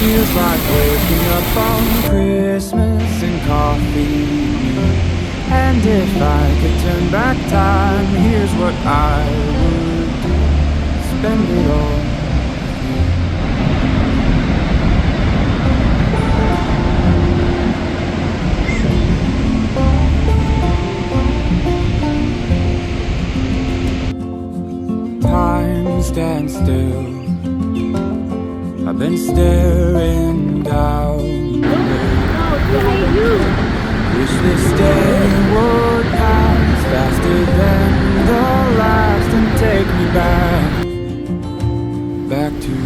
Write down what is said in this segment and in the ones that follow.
Feels like waking up on Christmas and coffee. And if I could turn back time, here's what I would do. Spend it all. Time stands still. I've been staring down. Wish this day would pass faster than the last and take me back to you.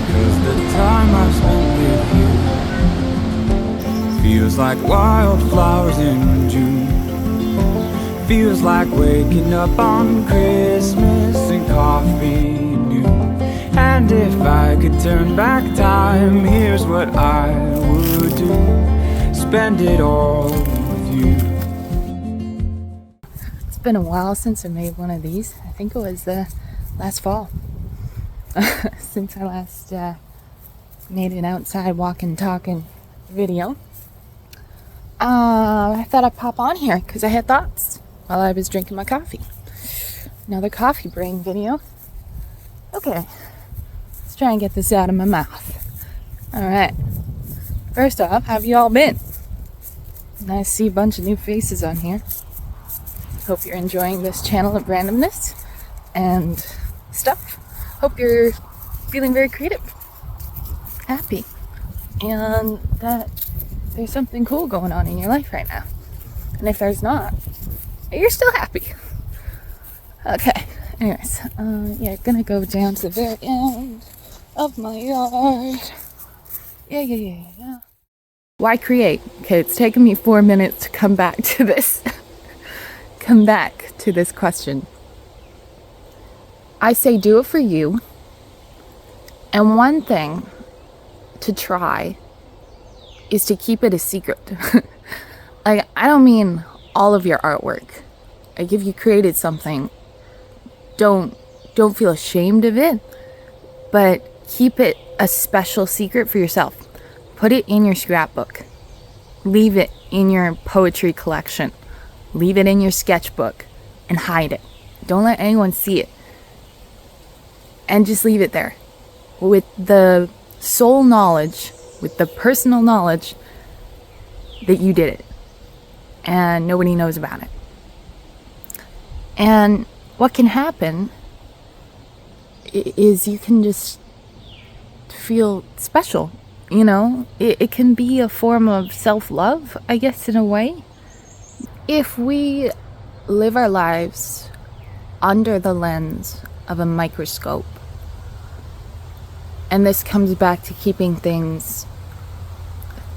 'Cause the time I've spent with you feels like wildflowers in June. Feels like waking up on Christmas and coffee noon. And if I could turn back time, here's what I would do. Spend it all with you. It's been a while since I made one of these. I think it was last fall. Since I last made an outside walking, talking video. I thought I'd pop on here because I had thoughts while I was drinking my coffee. Another coffee brain video. Okay, let's try and get this out of my mouth. Alright, first off, how have you all been? Nice to see a bunch of new faces on here. Hope you're enjoying this channel of randomness and stuff. Hope you're feeling very creative, happy, and that there's something cool going on in your life right now. And if there's not, you're still happy. Okay, anyways, yeah, gonna go down to the very end of my yard. Yeah. Why create? Okay, it's taken me 4 minutes to come back to this. Come back to this question. I say do it for you. And one thing to try is to keep it a secret. Like, I don't mean all of your artwork. Like, if you created something, don't feel ashamed of it, but keep it a special secret for yourself. Put it in your scrapbook. Leave it in your poetry collection. Leave it in your sketchbook and hide it. Don't let anyone see it. And just leave it there with the sole knowledge, with the personal knowledge that you did it and nobody knows about it. And what can happen is you can just feel special, you know? It can be a form of self-love, I guess, in a way. If we live our lives under the lens of a microscope, and this comes back to keeping things,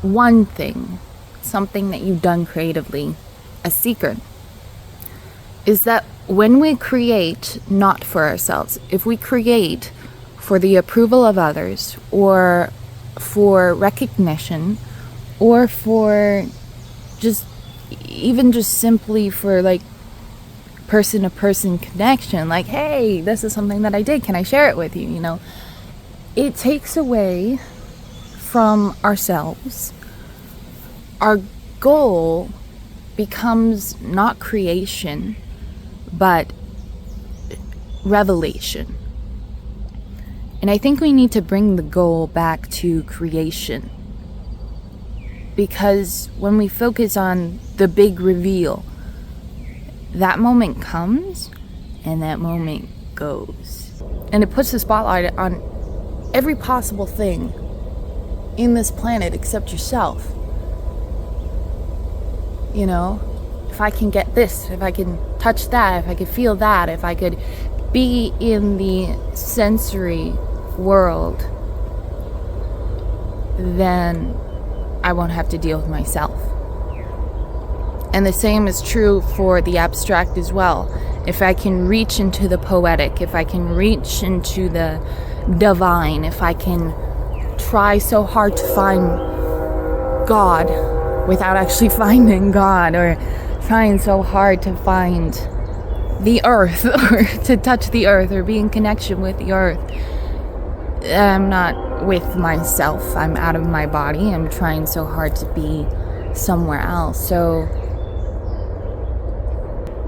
one thing, something that you've done creatively, a secret, is that when we create not for ourselves, if we create for the approval of others, or for recognition, or for just simply for like person-to-person connection, like, hey, this is something that I did, can I share it with you, you know? It takes away from ourselves. Our goal becomes not creation, but revelation. And I think we need to bring the goal back to creation. Because when we focus on the big reveal, that moment comes and that moment goes. And it puts the spotlight on every possible thing in this planet except yourself. You know, if I can get this, if I can touch that, if I could feel that, if I could be in the sensory world, then I won't have to deal with myself. And the same is true for the abstract as well. If I can reach into the poetic, if I can reach into the divine, if I can try so hard to find God without actually finding God, or trying so hard to find the earth, or to touch the earth, or be in connection with the earth. I'm not with myself. I'm out of my body. I'm trying so hard to be somewhere else. So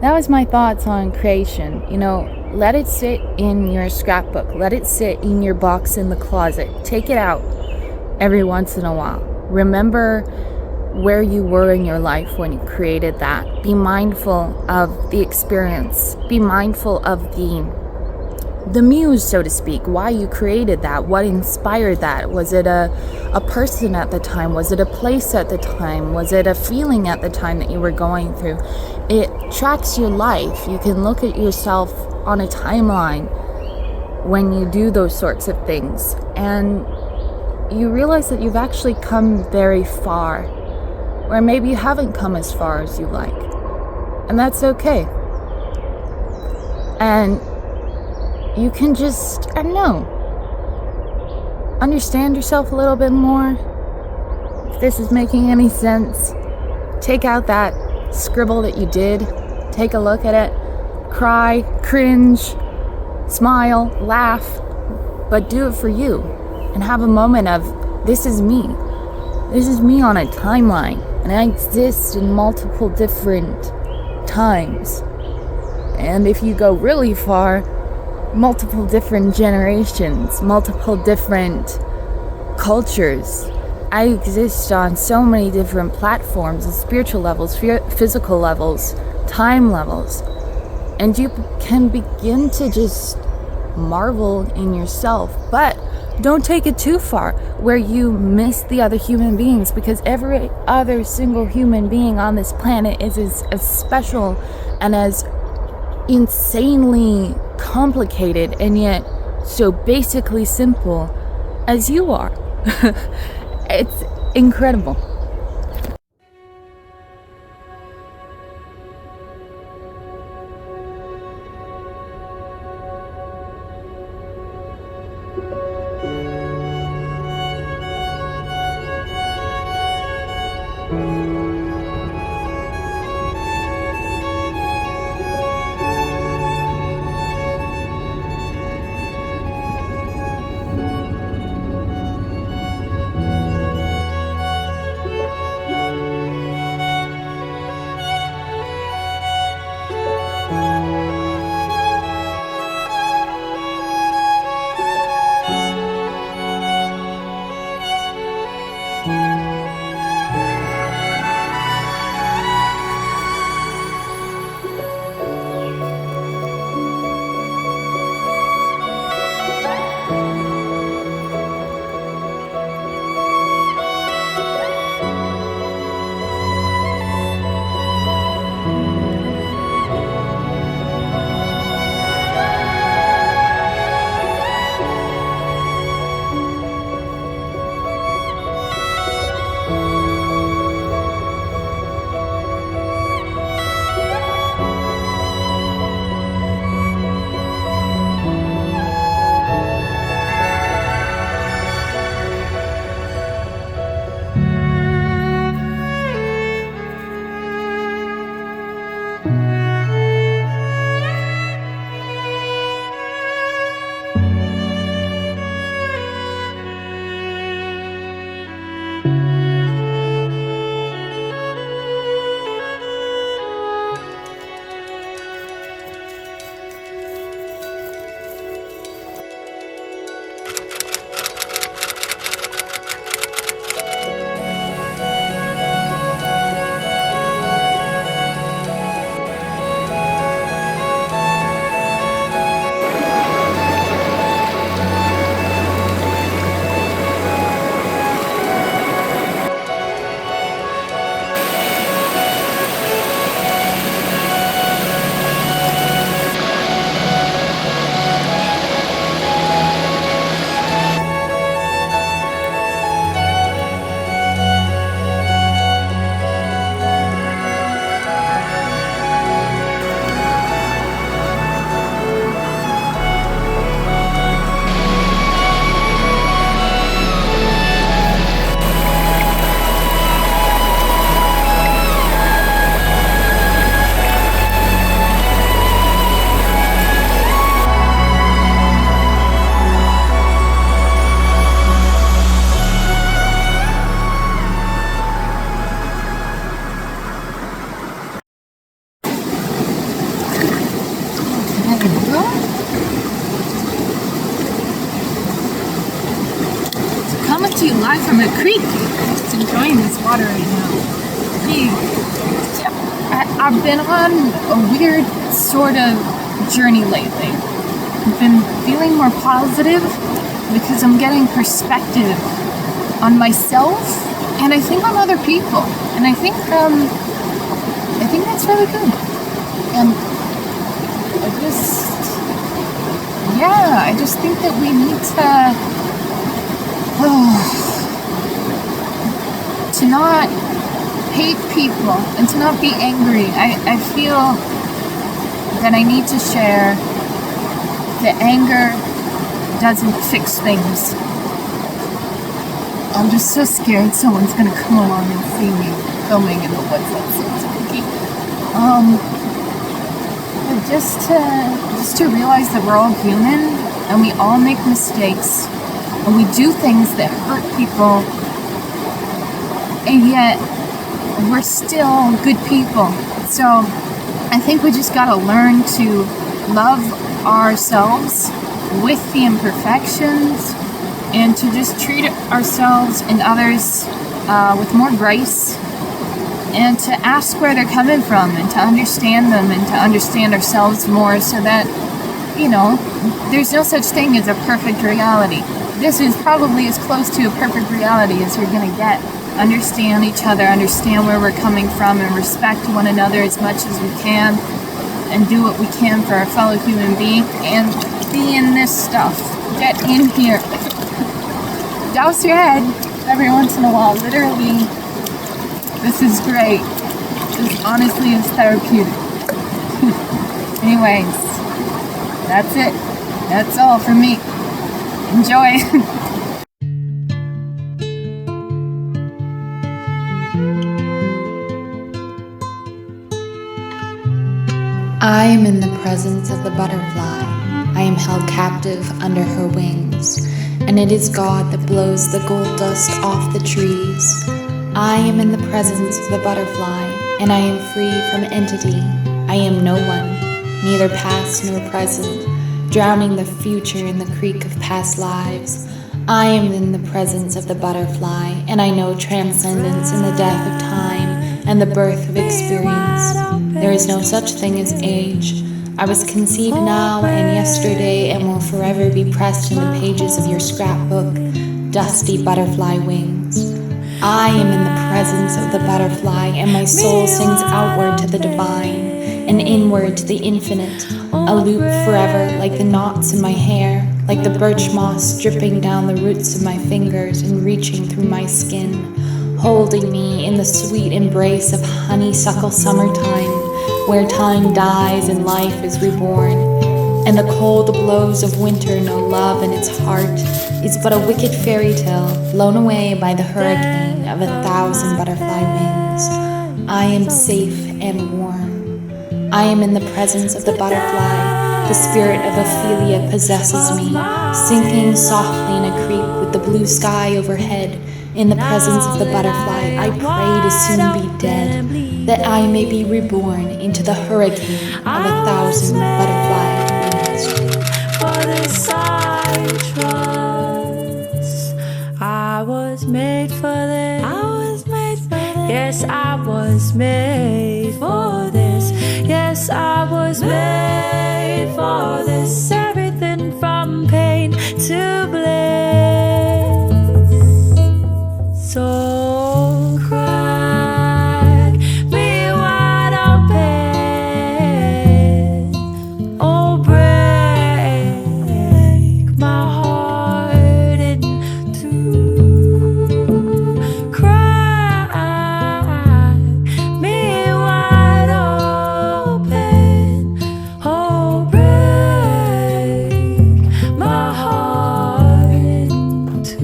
that was my thoughts on creation. Let it sit in your scrapbook. Let it sit in your box in the closet. Take it out every once in a while. Remember where you were in your life when you created that. Be mindful of the experience. Be mindful of the muse, so to speak, why you created that, what inspired that. Was it a person at the time? Was it a place at the time? Was it a feeling at the time that you were going through? It tracks your life. You can look at yourself on a timeline when you do those sorts of things, and you realize that you've actually come very far, or maybe you haven't come as far as you like, and that's okay. And you can just, I don't know, understand yourself a little bit more. If this is making any sense, take out that scribble that you did, take a look at it, cry, cringe, smile, laugh, but do it for you, and have a moment of, this is me. This is me on a timeline, and I exist in multiple different times. And if you go really far, multiple different generations, multiple different cultures. I exist on so many different platforms, and spiritual levels, physical levels, time levels. And you can begin to just marvel in yourself, but don't take it too far where you miss the other human beings, because every other single human being on this planet is as special and as insanely complicated and yet so basically simple as you are. It's incredible. to you live from a creek. Just enjoying this water right now. I've been on a weird sort of journey lately. I've been feeling more positive because I'm getting perspective on myself and I think on other people. And I think that's really good. And I just think that we need to not hate people and to not be angry. I feel that I need to share that anger doesn't fix things. I'm just so scared someone's gonna come along and see me filming in the woods. That's so spooky. But just to realize that we're all human and we all make mistakes and we do things that hurt people, and yet we're still good people. So I think we just gotta learn to love ourselves with the imperfections and to just treat ourselves and others with more grace, and to ask where they're coming from and to understand them and to understand ourselves more, so that, there's no such thing as a perfect reality. This is probably as close to a perfect reality as we're gonna get. Understand each other, understand where we're coming from, and respect one another as much as we can, and do what we can for our fellow human being, and be in this stuff. Get in here. Douse your head every once in a while. Literally, this is great. This honestly is therapeutic. Anyways, that's it. That's all for me. Enjoy. I am in the presence of the butterfly. I am held captive under her wings, and it is God that blows the gold dust off the trees. I am in the presence of the butterfly, and I am free from entity. I am no one, neither past nor present, drowning the future in the creek of past lives. I am in the presence of the butterfly, and I know transcendence in the death of time and the birth of experience. There is no such thing as age. I was conceived now and yesterday and will forever be pressed in the pages of your scrapbook, dusty butterfly wings. I am in the presence of the butterfly, and my soul sings outward to the divine and inward to the infinite, a loop forever like the knots in my hair, like the birch moss dripping down the roots of my fingers and reaching through my skin, holding me in the sweet embrace of honeysuckle summertime, where time dies and life is reborn, and the cold blows of winter know love in its heart, is but a wicked fairy tale blown away by the hurricane of 1,000 butterfly wings. I am safe and warm. I am in the presence of the butterfly. The spirit of Ophelia possesses me, sinking softly in a creek with the blue sky overhead. In the presence of the butterfly, I pray to soon be dead, that I may be reborn into the hurricane of 1,000 butterfly wings. For this I trust. I was made for this. Yes, I was made for this. Yes, I was made for this. Everything from pain to bliss. So crack me wide open. Oh, break my heart in two. Crack me wide open. Oh, break my heart in two.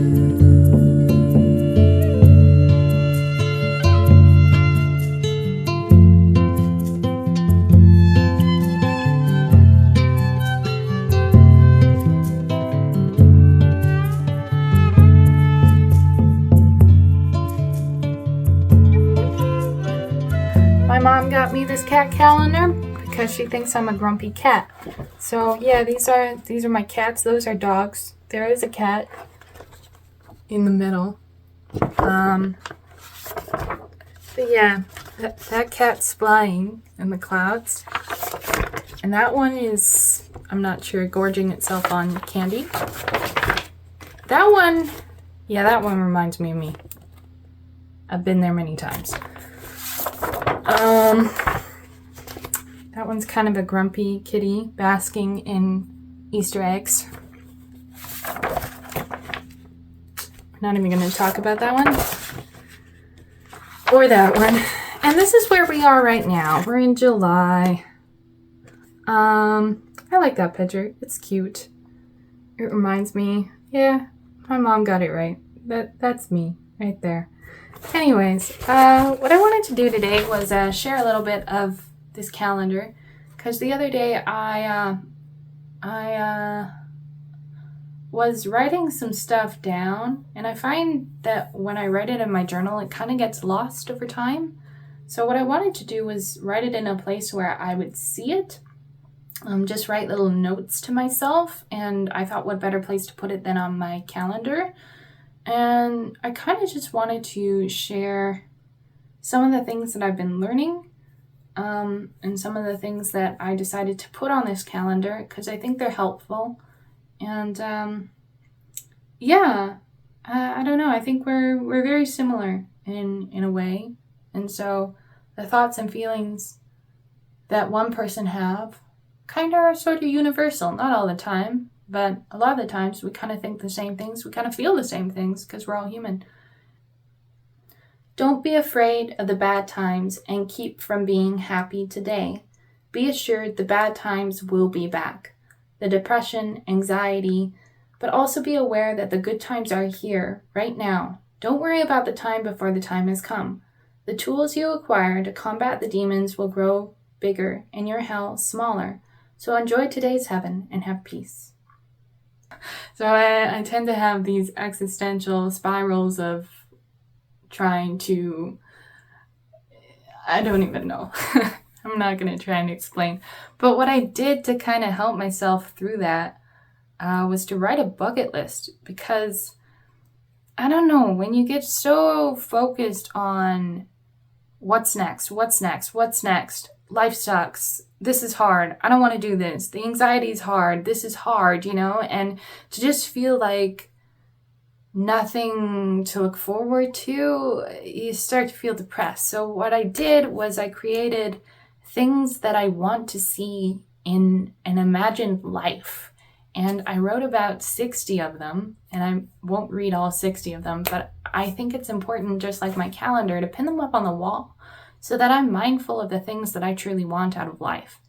My mom got me this cat calendar because she thinks I'm a grumpy cat. So yeah, these are my cats. Those are dogs. There is a cat. in the middle. But yeah, that cat's flying in the clouds. And that one is, I'm not sure, gorging itself on candy. That one reminds me of me. I've been there many times. That one's kind of a grumpy kitty basking in Easter eggs. Not even going to talk about that one. Or that one. And this is where we are right now. We're in July. I like that picture. It's cute. It reminds me, yeah, my mom got it right. That's me right there. Anyways, what I wanted to do today was share a little bit of this calendar, because the other day I was writing some stuff down, and I find that when I write it in my journal, it kind of gets lost over time. So what I wanted to do was write it in a place where I would see it, just write little notes to myself, and I thought what better place to put it than on my calendar. And I kind of just wanted to share some of the things that I've been learning, and some of the things that I decided to put on this calendar because I think they're helpful. And I don't know. I think we're very similar in a way, and so the thoughts and feelings that one person have kind of are sort of universal. Not all the time, but a lot of the times we kind of think the same things. We kind of feel the same things because we're all human. Don't be afraid of the bad times and keep from being happy today. Be assured the bad times will be back. The depression, anxiety, but also be aware that the good times are here, right now. Don't worry about the time before the time has come. The tools you acquire to combat the demons will grow bigger and your hell smaller. So enjoy today's heaven and have peace. So I tend to have these existential spirals of trying to, I don't even know. I'm not going to try and explain. But what I did to kind of help myself through that was to write a bucket list, because I don't know, when you get so focused on what's next, life sucks, this is hard, I don't want to do this, the anxiety is hard, this is hard, and to just feel like nothing to look forward to, you start to feel depressed. So what I did was I created things that I want to see in an imagined life. And I wrote about 60 of them, and I won't read all 60 of them, but I think it's important, just like my calendar, to pin them up on the wall so that I'm mindful of the things that I truly want out of life,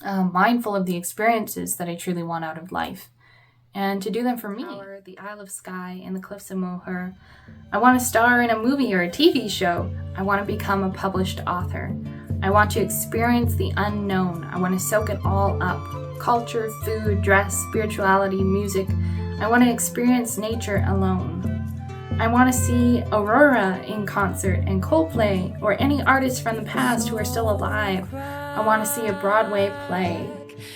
mindful of the experiences that I truly want out of life, and to do them for me. The Isle of Skye and the Cliffs of Moher. I want to star in a movie or a TV show. I want to become a published author. I want to experience the unknown. I want to soak it all up. Culture, food, dress, spirituality, music. I want to experience nature alone. I want to see Aurora in concert and Coldplay, or any artists from the past who are still alive. I want to see a Broadway play.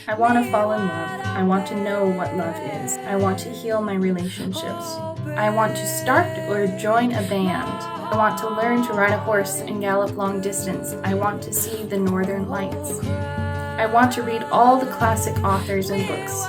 I want to fall in love. I want to know what love is. I want to heal my relationships. I want to start or join a band. I want to learn to ride a horse and gallop long distance. I want to see the northern lights. I want to read all the classic authors and books.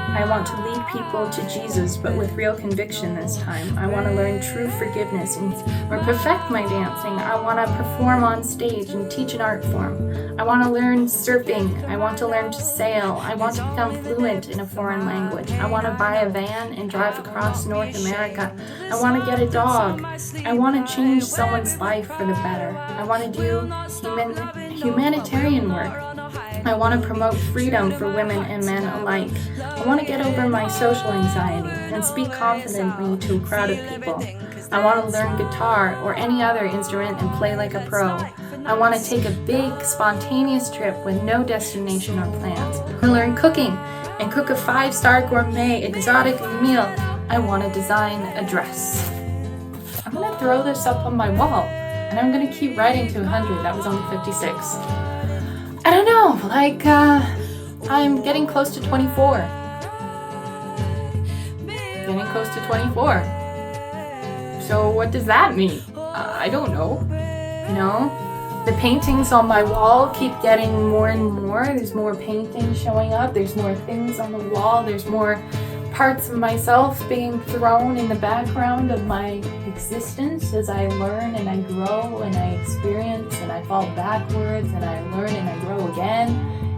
I want to lead people to Jesus, but with real conviction this time. I want to learn true forgiveness or perfect my dancing. I want to perform on stage and teach an art form. I want to learn surfing. I want to learn to sail. I want to become fluent in a foreign language. I want to buy a van and drive across North America. I want to get a dog. I want to change someone's life for the better. I want to do humanitarian work. I want to promote freedom for women and men alike. I want to get over my social anxiety and speak confidently to a crowd of people. I want to learn guitar or any other instrument and play like a pro. I want to take a big, spontaneous trip with no destination or plans. I want to learn cooking and cook a 5-star gourmet exotic meal. I want to design a dress. I'm going to throw this up on my wall, and I'm going to keep writing to 100. That was only 56. I don't know, I'm getting close to 24. So what does that mean? I don't know. You know, the paintings on my wall keep getting more and more. There's more paintings showing up. There's more things on the wall. There's more parts of myself being thrown in the background of my existence as I learn and I grow and I experience and I fall backwards and I learn and I grow again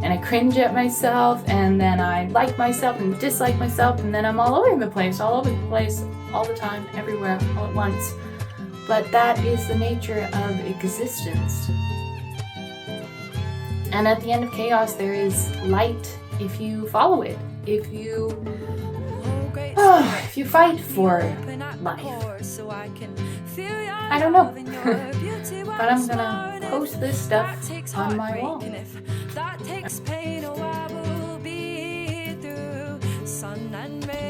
and I cringe at myself and then I like myself and dislike myself and then I'm all over the place, all the time, everywhere, all at once. But that is the nature of existence. And at the end of chaos, there is light if you follow it, if you fight for life. I don't know. But I'm gonna post this stuff on my wall. That takes pain, oh, I will be through sun and rain.